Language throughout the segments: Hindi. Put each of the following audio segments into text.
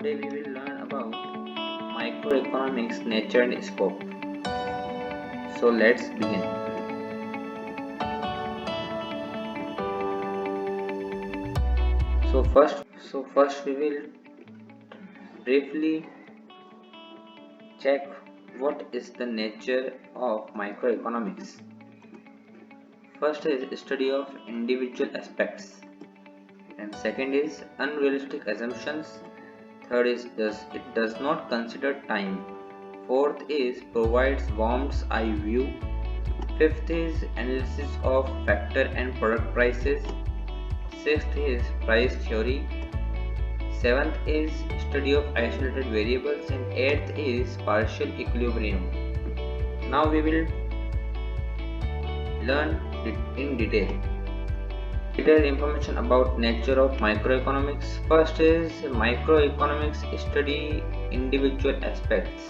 Today we will learn about microeconomics, nature and scope. So let's begin. So first we will briefly check what is the nature of microeconomics. First is study of individual aspects, and second is unrealistic assumptions. Third is it does not consider time. Fourth is provides warm's eye view. Fifth is analysis of factor and product prices. Sixth is price theory. Seventh is study of isolated variables, and eighth is partial equilibrium. Now we will learn it in detail. Detailed information about nature of microeconomics. First is microeconomics study individual aspects.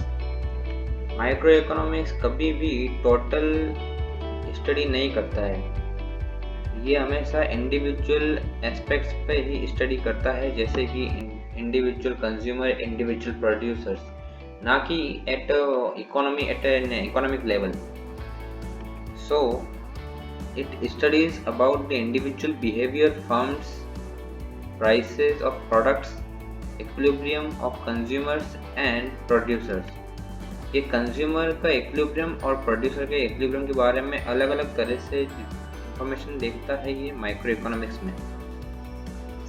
Microeconomics कभी भी टोटल स्टडी नहीं करता है, ये हमेशा इंडिविजुअल एस्पेक्ट्स पे ही स्टडी करता है, जैसे कि इंडिविजुअल कंज्यूमर, इंडिविजुअल प्रोड्यूसर्स, ना कि at an economic level. So it studies about the individual behaviour, firms, prices of products, equilibrium of consumers and producers. ये कंज्यूमर का इक्विलिब्रियम और प्रोड्यूसर के इक्विलिब्रियम के बारे में अलग अलग तरह से इंफॉर्मेशन देखता है ये माइक्रो इकोनॉमिक्स में.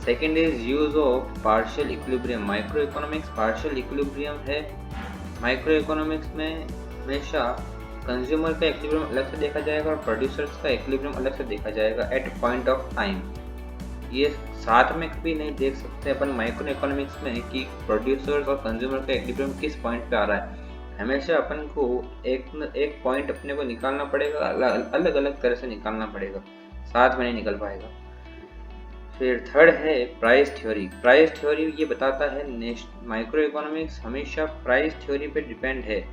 Second is use of partial equilibrium. Micro economics partial equilibrium है. माइक्रो इकोनॉमिक्स में हमेशा कंज्यूमर का इक्विलिब्रियम अलग से देखा जाएगा और प्रोड्यूसर्स का इक्विलिब्रियम अलग से देखा जाएगा एट पॉइंट ऑफ टाइम. ये साथ में कभी नहीं देख सकते अपन माइक्रो इकोनॉमिक्स में कि प्रोड्यूसर्स और कंज्यूमर का इक्विलिब्रियम किस पॉइंट पे आ रहा है. हमेशा अपन को एक पॉइंट अपने को निकालना पड़ेगा, अलग अलग तरह से निकालना पड़ेगा, साथ में नहीं निकल पाएगा. फिर थर्ड है प्राइस थ्योरी. प्राइस थ्योरी ये बताता है माइक्रो इकोनॉमिक्स हमेशा प्राइस थ्योरी पे डिपेंड है.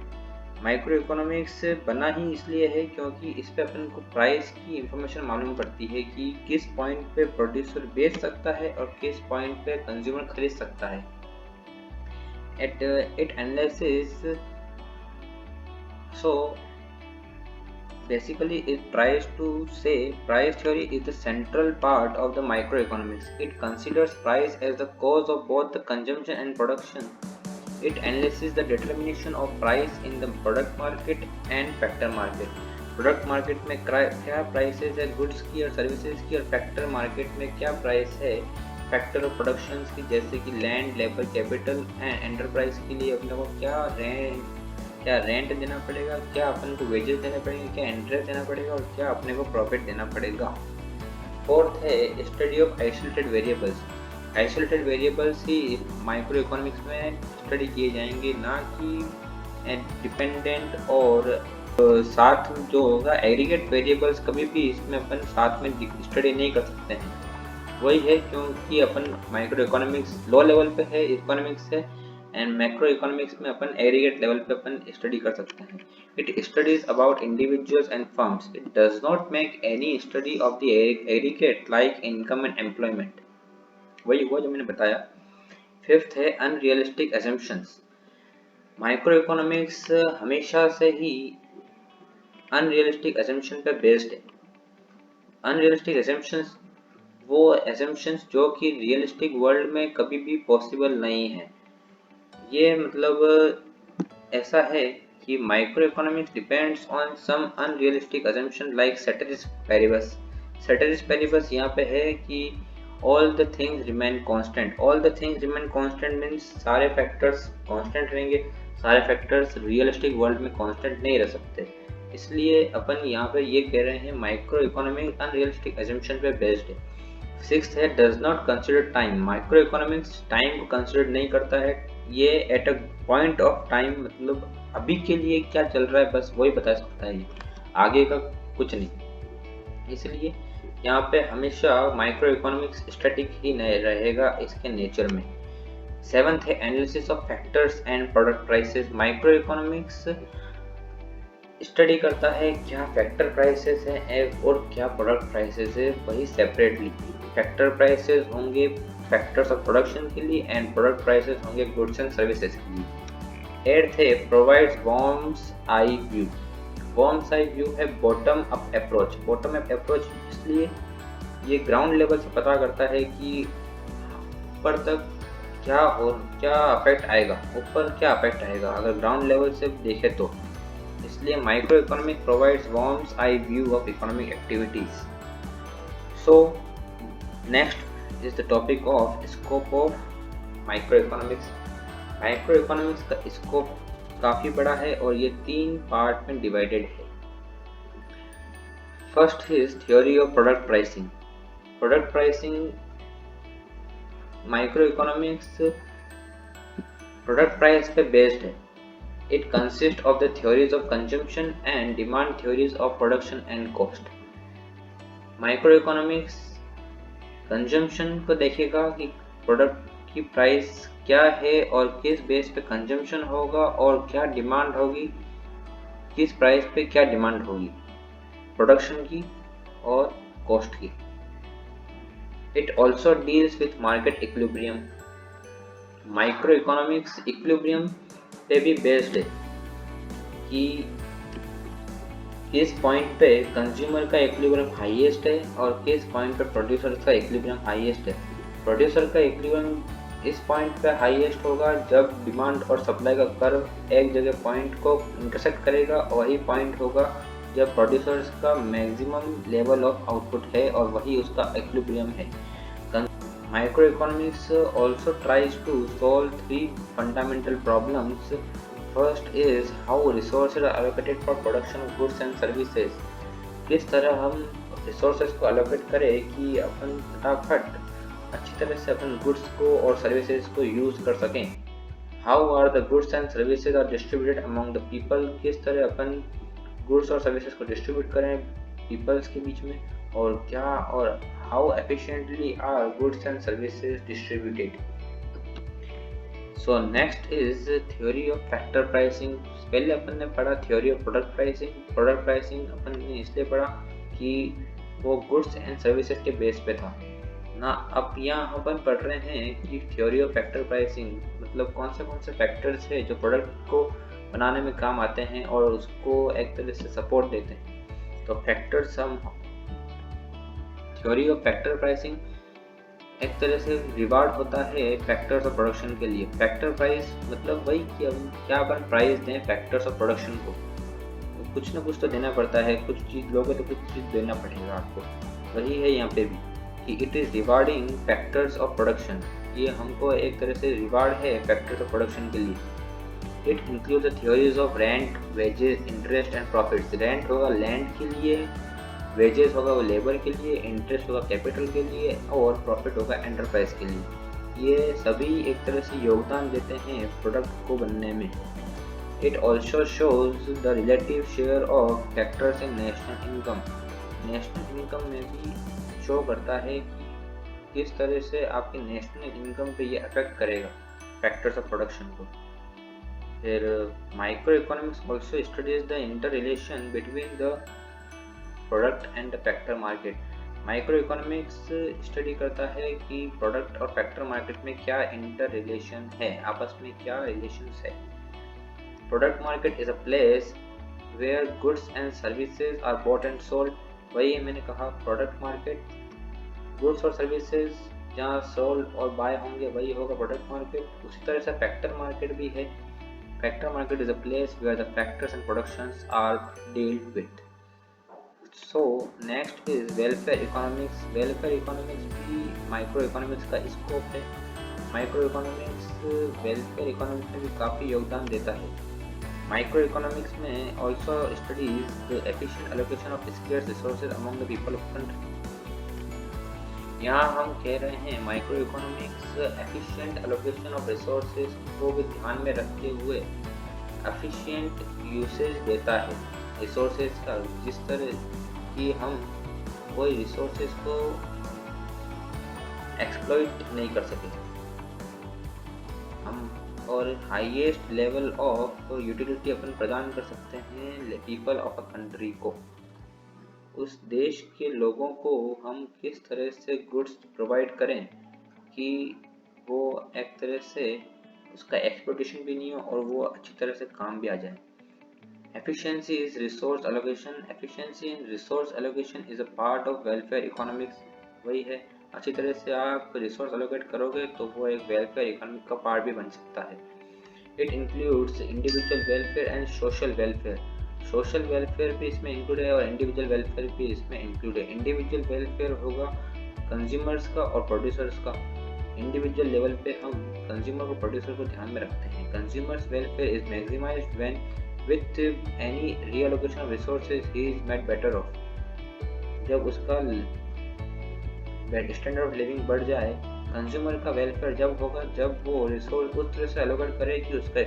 माइक्रो इकोनॉमिक्स बना ही इसलिए है क्योंकि इस पे अपन को प्राइस की इंफॉर्मेशन मालूम पड़ती है कि किस पॉइंट पे प्रोड्यूसर बेच सकता है और किस पॉइंट पे कंज्यूमर खरीद सकता है. It analysis. So basically it tries to say price theory is the central part of the microeconomics. It considers price as the cause of both the consumption and production. It analyzes the determination of price in the product market and factor market. Product market में क्या प्राइसेस है गुड्स की और सर्विसेज की, और फैक्टर मार्केट में क्या प्राइस है फैक्टर ऑफ प्रोडक्शन की, जैसे कि land, labour, capital and enterprise के लिए अपने को क्या रेंट देना पड़ेगा, क्या अपन को वेजेस देने पड़ेंगे, क्या इंटरेस्ट देना पड़ेगा और क्या अपने को प्रॉफिट देना पड़ेगा. फोर्थ है study of isolated variables. Isolated variables he micro economics में स्टडी किए जाएंगे, ना कि डिपेंडेंट और साथ जो होगा एग्रीगेट वेरिएबल्स कभी भी इसमें अपन साथ में स्टडी नहीं कर सकते हैं. वही है क्योंकि अपन माइक्रो इकोनॉमिक्स लो लेवल पे है इकोनॉमिक्स है, एंड मैक्रो इकोनॉमिक्स में अपन एग्रीगेट लेवल पे अपन स्टडी कर सकते हैं. It studies about individuals and firms. It does not make any study of the aggregate like income and employment. वही हुआ जो मैंने बताया. फिफ्थ है अनरियलिस्टिक असम्पशंस. माइक्रो इकोनॉमिक्स हमेशा से ही अनरियलिस्टिक असम्पशन पे बेस्ड है. अनरियलिस्टिक असम्पशंस वो असम्पशंस जो कि रियलिस्टिक वर्ल्ड में कभी भी पॉसिबल नहीं है. ये मतलब ऐसा है कि micro economics depends on some unrealistic assumption like ceteris paribus. Ceteris paribus यहाँ पे है कि all the things remain constant. All the things remain constant means सारे फैक्टर्स कांस्टेंट रहेंगे. सारे फैक्टर्स रियलिस्टिक वर्ल्ड में कांस्टेंट नहीं रह सकते. इसलिए अपन यहाँ पे ये कह रहे हैं माइक्रो इकोनॉमिक्स अनरियलिस्टिक असम्पशन पे बेस्ड है. सिक्स्थ है does not consider time. Micro economics time को कंसिडर नहीं करता है. ये at a point of time मतलब अभी के लिए क्या चल रहा है बस वही बता सकता है, आगे का कुछ नहीं. इसलिए यहाँ पे हमेशा माइक्रो इकोनॉमिक्स स्टैटिक ही नहीं रहेगा इसके नेचर में. सेवंथ है analysis of factors and product prices. Micro economics study करता है क्या फैक्टर प्राइसेस हैं और क्या प्रोडक्ट प्राइसेस है, वही सेपरेटली. फैक्टर प्राइसेस होंगे फैक्टर्स ऑफ प्रोडक्शन के लिए, एंड प्रोडक्ट प्राइसेस होंगे गुड्स एंड सर्विसेज के लिए। 8th है provides worm's eye view. Worm's eye view है bottom up approach. Bottom up approach इसलिए ये ग्राउंड लेवल से पता करता है कि ऊपर तक क्या अफेक्ट आएगा, ऊपर क्या अफेक्ट आएगा अगर ग्राउंड लेवल से देखे तो। इसलिए micro economic provides worm's eye view of economic activities. So next is the topic of scope of micro economics. Micro economics का स्कोप काफ़ी बड़ा है और ये 3 पार्ट में डिवाइडेड है। First is theory of product pricing. Product pricing micro economics product price पे बेस्ड है। It consist of the theories of consumption and demand theories of production and cost. Micro economics consumption को देखेगा कि प्रोडक्ट की प्राइस क्या है और किस बेस पे कंजम्पशन होगा और क्या डिमांड होगी, किस प्राइस पे क्या डिमांड होगी प्रोडक्शन की और कॉस्ट की। It also deals with market equilibrium. Micro economics equilibrium पे भी बेस्ड है कि किस पॉइंट पे कंज्यूमर का इक्विलिब्रियम हाईएस्ट है और किस पॉइंट पे प्रोड्यूसर का इक्विलिब्रियम हाईएस्ट है। प्रोड्यूसर का इक्विलिब्रियम इस पॉइंट पे हाईएस्ट होगा जब डिमांड और सप्लाई का कर्व एक जगह पॉइंट को इंटरसेक्ट करेगा, और वही पॉइंट होगा जब प्रोड्यूसर्स का मैक्सिमम लेवल ऑफ आउटपुट है और वही उसका इक्विलिब्रियम है। Microeconomics also tries to solve 3 fundamental problems. First is how resources are allocated for production of goods and services. किस तरह हम resources को allocate करें कि अपन फटाफट अच्छी तरह से अपन goods को और services को use कर सकें। How are the goods and services are distributed among the people. किस तरह अपन goods और services को distribute करें peoples के बीच में, और क्या और how efficiently are goods and services distributed. So next is theory of factor pricing. पहले अपन ने पढ़ा theory of product pricing. Product pricing अपन ने इसलिए पढ़ा कि वो goods and services के बेस पे था ना। अब यहाँ अपन पढ़ रहे हैं कि theory of factor pricing मतलब कौन से फैक्टर्स है जो प्रोडक्ट को बनाने में काम आते हैं और उसको एक तरह से सपोर्ट देते हैं। तो फैक्टर्स हम थ्योरी ऑफ फैक्टर प्राइसिंग एक तरह से रिवार्ड होता है फैक्टर्स ऑफ प्रोडक्शन के लिए। फैक्टर प्राइस मतलब वही कि हम क्या अपन प्राइस दें फैक्टर्स ऑफ प्रोडक्शन को, तो कुछ ना कुछ तो देना पड़ता है, कुछ चीज़ लोगे तो कुछ चीज़ देना पड़ेगा आपको। वही है यहाँ पे भी कि it is rewarding factors of production. ये हमको एक तरह से रिवार्ड है फैक्टर्स ऑफ प्रोडक्शन के लिए। It include the theories of rent, wages, interest and profits. Rent होगा लैंड के लिए, वेजेस होगा वो लेबर के लिए, इंटरेस्ट होगा कैपिटल के लिए, और प्रॉफिट होगा एंटरप्राइज के लिए। ये सभी एक तरह से योगदान देते हैं प्रोडक्ट को बनने में। It also shows the relative share of factors in national income. National income में भी शो करता है कि किस तरह से आपकी नेशनल इनकम पे ये अफेक्ट करेगा फैक्टर्स ऑफ प्रोडक्शन को। फिर micro economics also studies the inter relation between the product and factor market. Micro economics study करता है कि प्रोडक्ट और फैक्टर मार्केट में क्या इंटर रिलेशन है, आपस में क्या रिलेशंस है। Product market is a place where goods and services are bought and sold. वही मैंने कहा प्रोडक्ट मार्केट, गुड्स और सर्विसेज जहाँ सोल्ड और बाय होंगे वही होगा प्रोडक्ट मार्केट। उसी तरह से फैक्टर मार्केट भी है। Factor market is a place where the factors and productions are dealt with. So next is welfare economics. Welfare economics भी माइक्रो इकोनॉमिक्स का स्कोप है। माइक्रो इकोनॉमिक्स वेलफेयर इकोनॉमिक्स में भी काफ़ी योगदान देता है। माइक्रो इकोनॉमिक्स में also studies the efficient allocation of scarce resources among the people of country. यहाँ हम कह रहे हैं microeconomics efficient allocation of resources को भी ध्यान में रखते हुए एफिशिएंट यूसेज देता है रिसोर्सेज का, जिस तरह कि हम कोई रिसोर्सेज को एक्सप्लॉइट नहीं कर सके हम, और हाईएस्ट लेवल ऑफ यूटिलिटी अपन प्रदान कर सकते हैं पीपल ऑफ अ कंट्री को। उस देश के लोगों को हम किस तरह से गुड्स प्रोवाइड करें कि वो एक तरह से उसका एक्सप्लोटेशन भी नहीं हो और वो अच्छी तरह से काम भी आ जाए। Efficiency is resource allocation. Efficiency in resource allocation is a part of welfare economics. वही है, अच्छी तरह से आप रिसोर्स एलोकेट करोगे तो वो एक वेलफेयर इकोनॉमिक का पार्ट भी बन सकता है। It includes individual welfare and social welfare. Social welfare भी इसमें इंक्लूड है और इंडिविजुअल वेलफेयर भी इसमें इंक्लूड है। इंडिविजुअल वेलफेयर होगा कंज्यूमर्स का और प्रोड्यूसर्स का। इंडिविजुअल लेवल पे हम कंज्यूमर और प्रोड्यूसर को ध्यान में रखते हैं। Consumers welfare is maximised when with any reallocation of resources he is made better off। जब उसका स्टैंडर्ड ऑफ लिविंग बढ़ जाए, कंज्यूमर का वेलफेयर जब होगा जब वो रिसोर्स उस तरह से एलोकेट करे कि उसका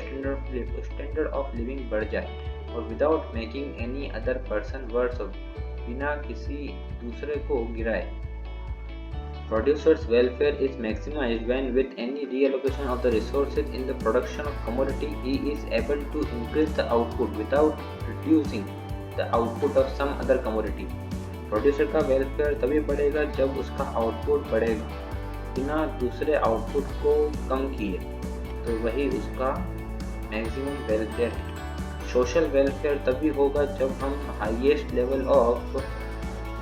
स्टैंडर्ड ऑफ लिविंग बढ़ जाए और without making any other person worse off, बिना किसी दूसरे को गिराए। Producer's welfare is maximized when with any reallocation of the resources in the production of commodity he is able to increase the output without reducing the output of some other commodity। Producer का वेलफेयर तभी बढ़ेगा जब उसका आउटपुट बढ़ेगा बिना दूसरे आउटपुट को कम किए, तो वही उसका मैक्सिमम वेलफेयर है। सोशल वेलफेयर तभी होगा जब हम highest level of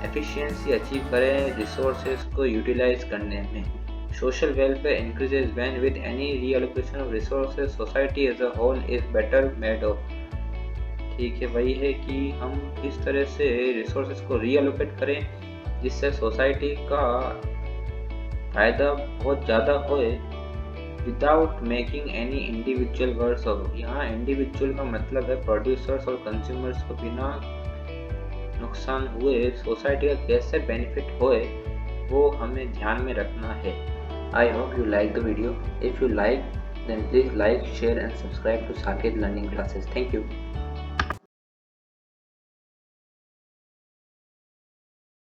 efficiency achieve करें रिसोर्सेज को यूटिलाइज करने में। Social welfare increases when with any reallocation of resources society as a whole is better made off. ठीक है, वही है कि हम किस तरह से रिसोर्सेज को रीअलोकेट करें जिससे सोसाइटी का फायदा बहुत ज़्यादा होए without making any individual worse off. यहाँ इंडिविजुअल का मतलब है प्रोड्यूसर्स और कंज्यूमर्स को बिना नुकसान हुए सोसाइटी का कैसे बेनिफिट होए वो हमें ध्यान में रखना है। I hope you like the video. If you like then please like, share and subscribe to Saket Learning Classes. Thank you.